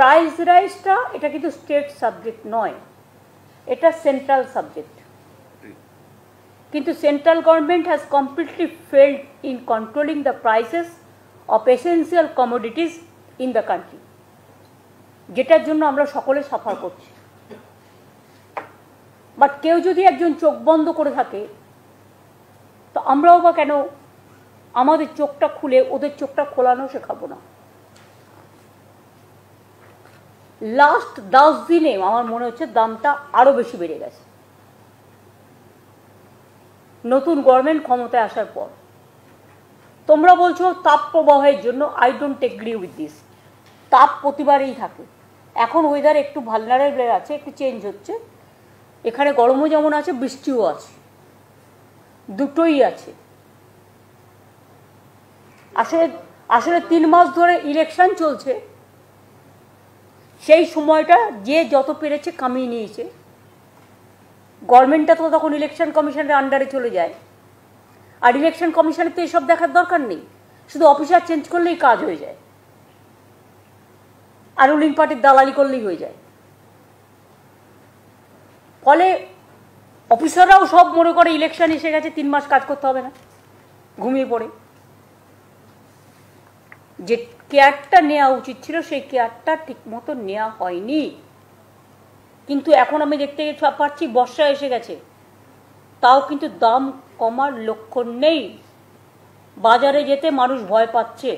Price রাইজটা এটা কিন্তু state subject নয়, এটা সেন্ট্রাল সাবজেক্ট। কিন্তু central government has completely failed in controlling the prices of essential commodities in the country, যেটার জন্য আমরা সকলে সাফার করছি। বাট কেউ যদি একজন চোখ বন্ধ করে থাকে, তো আমরাও বা কেন আমাদের চোখটা খুলে ওদের চোখটা খোলানো শেখাবো না? লাস্ট 10 দিনে আমার মনে হচ্ছে দামটা আরো বেশি বেড়ে গেছে নতুন গভর্নমেন্ট ক্ষমতায় আসার পর। তোমরা বলছো তাপ প্রবাহের জন্য, I don't agree with this. তাপ প্রতিবারেই থাকে, এখন ওয়েদার একটু ভালনারেবল আছে, একটু চেঞ্জ হচ্ছে, এখানে গরমও যেমন আছে বৃষ্টিও আছে, দুটোই আছে। আসলে আসলে 3 মাস ধরে ইলেকশন চলছে, সেই সময়টা যে যত পেরেছে কামিয়ে নিয়েছে। গভর্নমেন্টটা তো তখন ইলেকশন কমিশনের আন্ডারে চলে যায়, আর ইলেকশন কমিশনের তো এসব দেখার দরকার নেই, শুধু অফিসার চেঞ্জ করলেই কাজ হয়ে যায়, আর রুলিং পার্টির দালালি করলেই হয়ে যায়। ফলে অফিসাররাও সব মনে করে ইলেকশন এসে গেছে, 3 মাস কাজ করতে হবে না, ঘুমিয়ে পড়ে। যে কেয়ারটা নেওয়া উচিত ছিল সেই কেয়ারটা ঠিক মতো নেওয়া হয়নি। কিন্তু এখন আমি দেখতে পাচ্ছি বর্ষা এসে গেছে, তাও কিন্তু দাম কমার লক্ষণ নেই। বাজারে যেতে মানুষ ভয় পাচ্ছে।